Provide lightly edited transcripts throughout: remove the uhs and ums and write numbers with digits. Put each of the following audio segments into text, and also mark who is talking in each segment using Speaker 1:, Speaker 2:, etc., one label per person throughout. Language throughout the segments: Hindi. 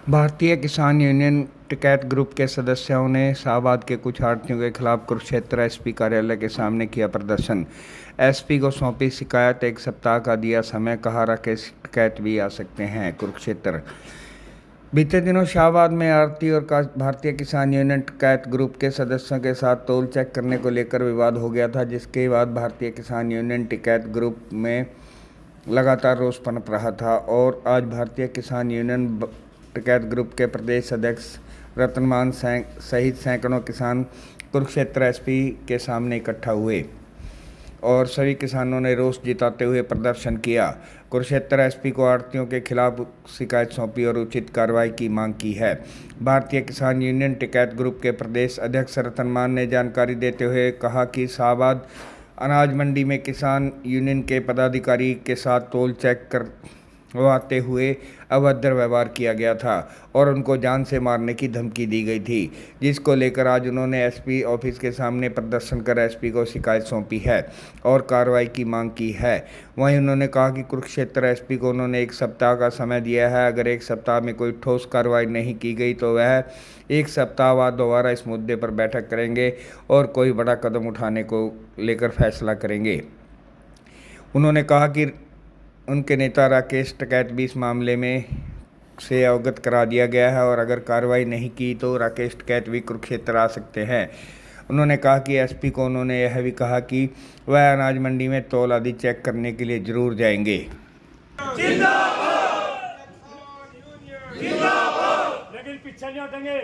Speaker 1: भारतीय किसान यूनियन टिकैत ग्रुप के सदस्यों ने शाहबाद के कुछ आढ़तियों के खिलाफ कुरुक्षेत्र एसपी कार्यालय के सामने किया प्रदर्शन। एसपी को सौंपी शिकायत, 1 सप्ताह का दिया समय, कहा राकेश टिकैत भी आ सकते हैं कुरुक्षेत्र। बीते दिनों शाहबाद में आढ़ती और भारतीय किसान यूनियन टिकैत ग्रुप के सदस्यों के साथ तोल चेक करने को लेकर विवाद हो गया था, जिसके बाद भारतीय किसान यूनियन टिकैत ग्रुप में लगातार रोष पनप रहा था और आज भारतीय किसान यूनियन टिकैत ग्रुप के प्रदेश अध्यक्ष रतनमान सहित सैकड़ों किसान कुरुक्षेत्र एसपी के सामने इकट्ठा हुए और सभी किसानों ने रोष जताते हुए प्रदर्शन किया। कुरुक्षेत्र एसपी को आढ़तियों के खिलाफ शिकायत सौंपी और उचित कार्रवाई की मांग की है। भारतीय किसान यूनियन टिकैत ग्रुप के प्रदेश अध्यक्ष रतनमान ने जानकारी देते हुए कहा कि शाहबाद अनाज मंडी में किसान यूनियन के पदाधिकारी के साथ तोल चेक करवाते हुए अभद्र व्यवहार किया गया था और उनको जान से मारने की धमकी दी गई थी, जिसको लेकर आज उन्होंने एसपी ऑफिस के सामने प्रदर्शन कर एसपी को शिकायत सौंपी है और कार्रवाई की मांग की है। वहीं उन्होंने कहा कि कुरुक्षेत्र एसपी को उन्होंने 1 सप्ताह का समय दिया है। अगर 1 सप्ताह में कोई ठोस कार्रवाई नहीं की गई तो वह 1 सप्ताह बाद दोबारा इस मुद्दे पर बैठक करेंगे और कोई बड़ा कदम उठाने को लेकर फैसला करेंगे। उन्होंने कहा कि उनके नेता राकेश टिकैत भी इस मामले में से अवगत करा दिया गया है और अगर कार्रवाई नहीं की तो राकेश टिकैत भी कुरुक्षेत्र आ सकते हैं। उन्होंने कहा कि एसपी को उन्होंने यह भी कहा कि वह अनाज मंडी में तौल आदि चेक करने के लिए जरूर जाएंगे।
Speaker 2: लेकिन पीछे नहीं हटेंगे।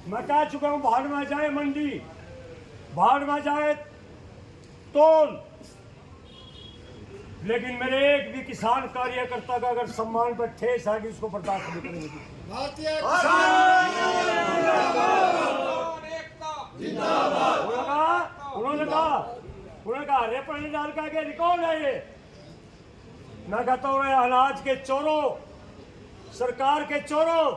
Speaker 2: मैं कह चुका हूँ, भाड़ में जाए मंडी, भाड़ में जाए तौल, लेकिन मेरे एक भी किसान कार्यकर्ता का अगर सम्मान पर ठेस आएगी उसको बर्दाश्त नहीं करेंगे। उन्होंने कहा रेपण डाल का के रिकॉर्ड है ये। मैं कहता हूँ अनाज के चोरों, सरकार के चोरों,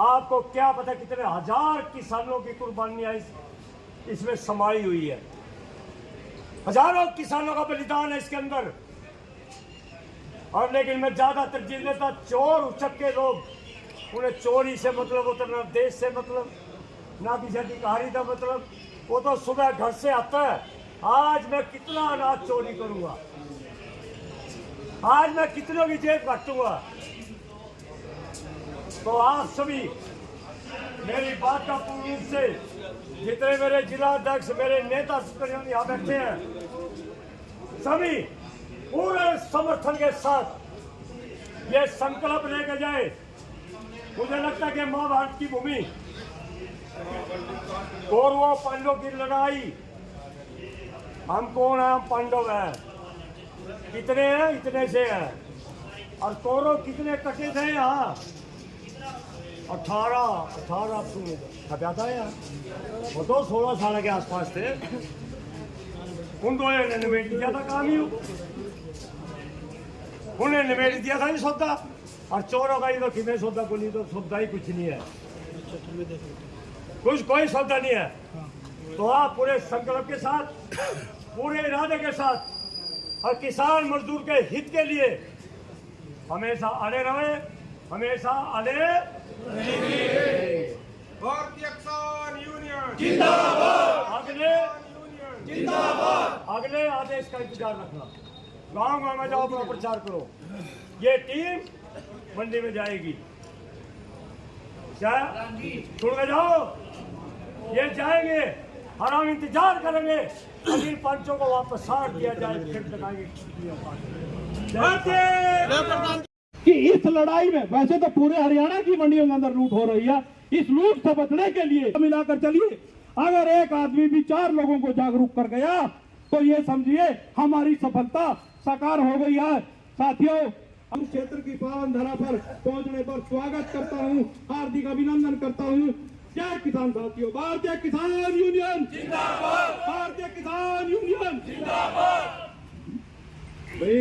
Speaker 2: आपको क्या पता कितने हजार किसानों की कुर्बानियां इसमें समाई हुई है। हजारों किसानों का बलिदान है इसके अंदर। और लेकिन मैं ज्यादा तरजीह देता चोर उचक के लोग, उन्हें चोरी से मतलब होता, ना देश से मतलब, ना किसी अधिकारी का मतलब। वो तो सुबह घर से आता है, आज मैं कितना अनाज चोरी करूंगा, आज मैं कितनों की जेब काटूंगा। तो आप सभी मेरी बात का पूर्ण रूप से, जितने मेरे जिला अध्यक्ष, मेरे नेता यहाँ बैठे हैं, सभी पूरे समर्थन के साथ ये संकल्प लेकर जाए। मुझे लगता है कि महाभारत की भूमि, कौरवों पांडवों की लड़ाई, हम कौन है? हम पांडव हैं। कितने हैं? इतने से हैं। और कौरव कितने कटे थे यहाँ? 18 खप्याता है यार, वो तो 16 साल के आसपास थे। उनको निमेट दिया था काम ही, उन्हें निमेट दिया था सौदा। और चोरों का ही तो कितने सौदा बोली, तो सौदा ही कुछ नहीं है, कुछ कोई सौदा नहीं है। तो आप पूरे संकल्प के साथ, पूरे इरादे के साथ और किसान मजदूर के हित के लिए हमेशा अड़े रहे, हमेशा अड़े।
Speaker 3: भारतीय किसान यूनियन
Speaker 2: जिंदाबाद।
Speaker 3: जिंदाबाद।
Speaker 2: अगले आदेश का इंतजार रखना। गांव गांव में जाओ, अपना प्रचार करो। ये टीम मंडी में जाएगी, क्या छोड़ के जाओ, ये जाएंगे और हम इंतजार करेंगे अभी पंचों को वापस साट दिया जाए, फिर दिखाएंगे
Speaker 4: कि इस लड़ाई में वैसे तो पूरे हरियाणा की मंडियों के अंदर लूट हो रही है। इस लूट से बचने के लिए मिलाकर चलिए। अगर एक आदमी भी 4 लोगों को जागरूक कर गया तो ये समझिए हमारी सफलता साकार हो गई है। साथियों, हम क्षेत्र की पावन धरा पर पहुंचने पर स्वागत करता हूं, हार्दिक अभिनंदन करता हूं। जय किसान साथियों, भारतीय किसान यूनियन जिंदाबाद, भारतीय किसान यूनियन जिंदाबाद।
Speaker 2: भाई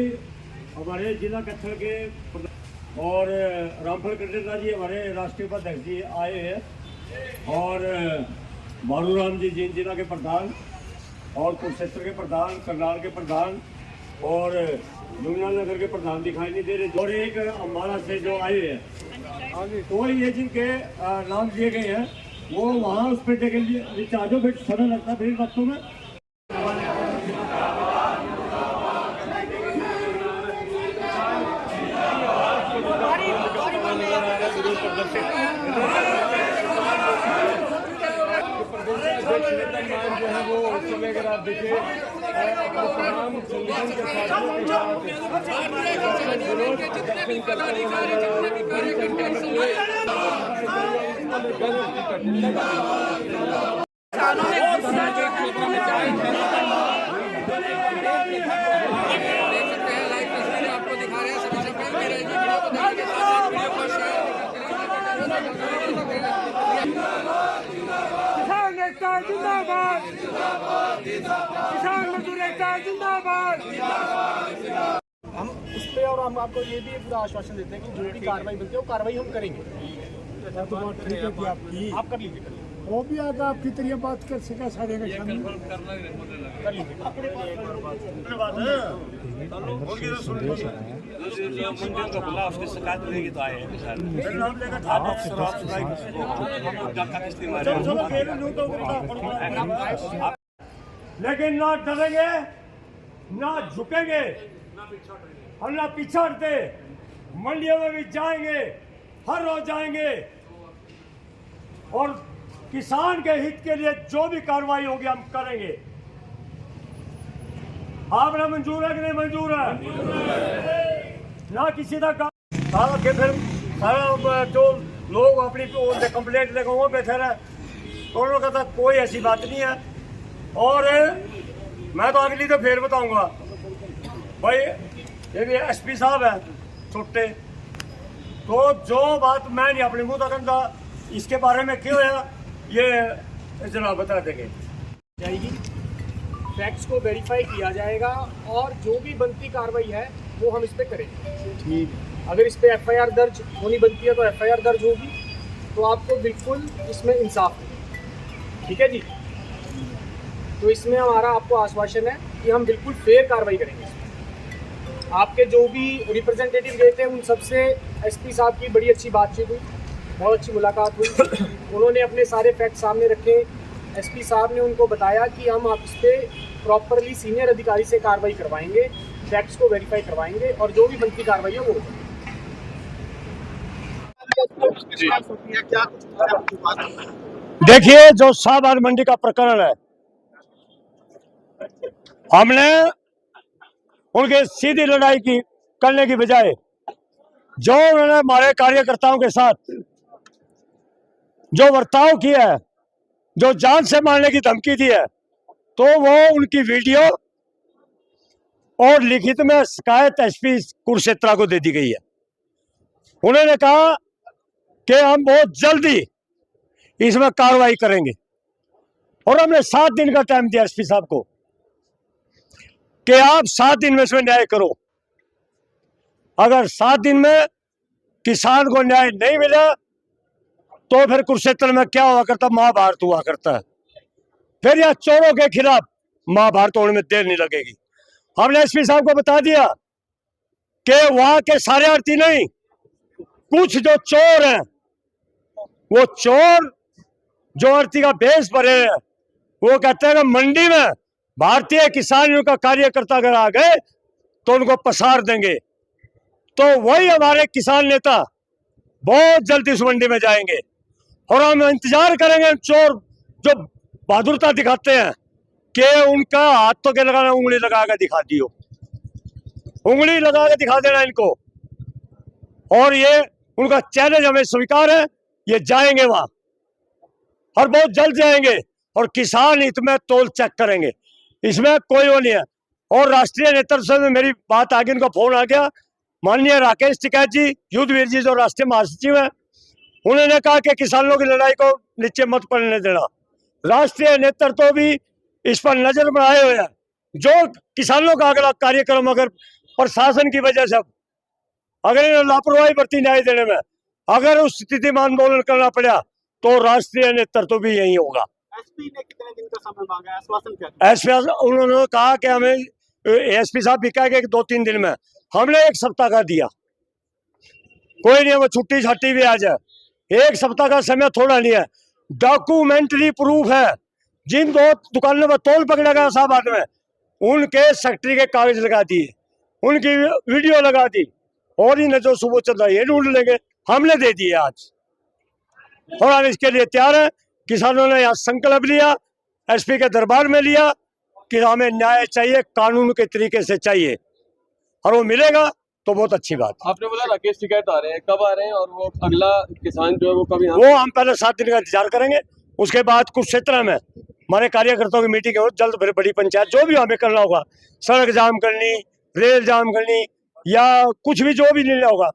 Speaker 2: हमारे जिला कच्छड़ के और रामफल कटेला जी हमारे राष्ट्रीय उपाध्यक्ष जी आए हैं और मारूराम जी जींद जिला के प्रधान और कुरुक्षेत्र के प्रधान, करनाल के प्रधान और यमुनानगर के प्रधान दिखाई नहीं दे रहे। और एक अम्बाला से जो आए हैं तो ये जिनके नाम दिए गए हैं वो वहाँ उस पेटे के लिए चार्जो फिर समय लगता है फिर वक्तों में।
Speaker 3: जो है वो उस समय अगर आप देखिए तमाम संगठन के
Speaker 5: आपको दिखा रहे हैं सभी से अपील की रहेगी वीडियो को देखने के साथ वीडियो को शेयर
Speaker 6: किसान एकता जिंदाबाद, किसान मजदूर एकता जिंदाबाद।
Speaker 7: हम उस पे और हम आपको ये भी पूरा आश्वासन देते हैं कि जो भी कार्रवाई बनती है वो कार्रवाई हम करेंगे।
Speaker 2: तो बात ठीक है कि आपकी
Speaker 7: आप कर लीजिए
Speaker 2: वो भी आगे आपकी तरह बात कर सका सारे का शामिल
Speaker 7: कर लीजिए
Speaker 2: लेकिन ना डरेंगे ना झुकेंगे और ना पीछे हटते। मंडियों में भी जाएंगे, हर रोज जाएंगे और किसान के हित के लिए जो भी कार्रवाई होगी हम करेंगे। आपने मंजूर है कि नहीं मंजूर है? ना किसी का सारा के फिर सारा जो लोग अपनी कंप्लेंट लेकर वो बैठे रहे, दोनों का तो कोई ऐसी बात नहीं है। और मैं तो अगली तो फिर बताऊंगा भाई, ये भी एसपी साहब है छोटे, तो जो बात मैं नहीं अपने मुंह तक अंदा इसके बारे में क्यों है ये जनाब बता देंगे।
Speaker 7: जाएगी, फैक्ट्स को वेरीफाई किया जाएगा और जो भी बनती कार्रवाई है वो हम इस पे करेंगे। ठीक, अगर इस पे एफआईआर दर्ज होनी बनती है तो एफआईआर दर्ज होगी, तो आपको बिल्कुल इसमें इंसाफ है। ठीक है जी, तो इसमें हमारा आपको आश्वासन है कि हम बिल्कुल फेयर कार्रवाई करेंगे। आपके जो भी रिप्रेजेंटेटिव गए थे उन सबसे एसपी साहब की बड़ी अच्छी बातचीत हुई, बहुत अच्छी मुलाकात हुई। उन्होंने अपने सारे फैक्ट सामने रखे। एसपी साहब ने उनको बताया कि हम आप इस पर प्रॉपरली सीनियर अधिकारी से कार्रवाई करवाएंगे, फैक्ट्स को वेरीफाई करवाएंगे और जो भी बनती कार्रवाई है वो होगी।
Speaker 2: देखिए, जो शाहबाद मंडी का प्रकरण है, हमने उनके सीधी लड़ाई की करने की बजाय जो उन्होंने हमारे कार्यकर्ताओं के साथ जो बर्ताव किया है, जो जान से मारने की धमकी दी है, तो वो उनकी वीडियो और लिखित में शिकायत एसपी कुरुक्षेत्र को दे दी गई है। उन्होंने कहा कि हम बहुत जल्दी इसमें कार्रवाई करेंगे और हमने 7 दिन का टाइम दिया एसपी साहब को कि आप 7 दिन में इसमें न्याय करो। अगर 7 दिन में किसान को न्याय नहीं मिला तो फिर कुरुक्षेत्र में क्या हुआ करता, महाभारत हुआ करता है। फिर यह चोरों के खिलाफ महाभारत होने में देर नहीं लगेगी। हमने एसपी साहब को बता दिया कि वहां के सारे आड़ती नहीं, कुछ जो चोर हैं, वो चोर जो आड़ती का बेस भरे हैं, वो कहते हैं कि मंडी में भारतीय किसानों का कार्यकर्ता अगर आ गए तो उनको पसार देंगे। तो वही हमारे किसान नेता बहुत जल्दी इस मंडी में जाएंगे और हम इंतजार करेंगे चोर जो बहादुरता दिखाते हैं कि उनका हाथों के लगाना, उंगली लगा के दिखा दियो, उंगली लगा के दिखा देना इनको। और ये उनका चैलेंज हमें स्वीकार है, ये जाएंगे वहां और बहुत जल्द जाएंगे और किसान हित में तोल चेक करेंगे, इसमें कोई वो नहीं है। और राष्ट्रीय नेतृत्व में मेरी बात आगे, इनका फोन आ गया, माननीय राकेश टिकैत जी, युद्धवीर जी जो राष्ट्रीय महासचिव हैं, उन्होंने कहा कि किसानों की लड़ाई को नीचे मत पड़ने देना। राष्ट्रीय नेतृत्व भी इस पर नजर बनाए हुए हैं। जो किसानों का अगला कार्यक्रम अगर प्रशासन की वजह से अगर इन्हें लापरवाही बरती न्याय देने में, अगर उस स्थिति में आंदोलन करना पड़ा तो राष्ट्रीय नेतृत्व भी यही होगा।
Speaker 7: एसपी ने कितने दिन का समय मांगा, आश्वासन क्या?
Speaker 2: एसपी उन्होंने कहा कि हमें, एसपी साहब भी कहा कि 2-3 दिन में, हमने 1 सप्ताह का दिया। कोई नहीं है, वो छुट्टी छाट्टी भी आ जाए। 1 सप्ताह का समय थोड़ा नहीं है। डॉक्यूमेंट्री प्रूफ है। जिन 2 दुकानों पर तोल पकड़ा गया साहबाद में, उनके सेक्रेटरी के कागज लगा दिए, उनकी वीडियो लगा दी, और इन जो सुबह चल रहा है ये ढूंढ लेंगे। हमने दे दिए आज, और हम इसके लिए तैयार हैं। किसानों ने यहाँ संकल्प लिया, एसपी के दरबार में लिया कि हमें न्याय चाहिए, कानून के तरीके से चाहिए, और वो मिलेगा तो बहुत अच्छी बात।
Speaker 3: आपने बोला राकेश टिकैत आ रहे हैं, कब आ रहे हैं, और वो अगला किसान जो है वो कब यहाँ?
Speaker 2: वो हम पहले 7 दिन का इंतजार करेंगे। उसके बाद कुछ क्षेत्र में हमारे कार्यकर्ताओं की मीटिंग है, जल्द बड़ी पंचायत जो भी हमें करना होगा, सड़क जाम करनी, रेल जाम करनी, या कुछ भी जो भी निर्णय होगा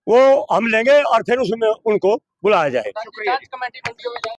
Speaker 2: वो हम लेंगे, और फिर उसमें उनको बुलाया जाएगा।
Speaker 5: जांच कमेटी बनती होगी।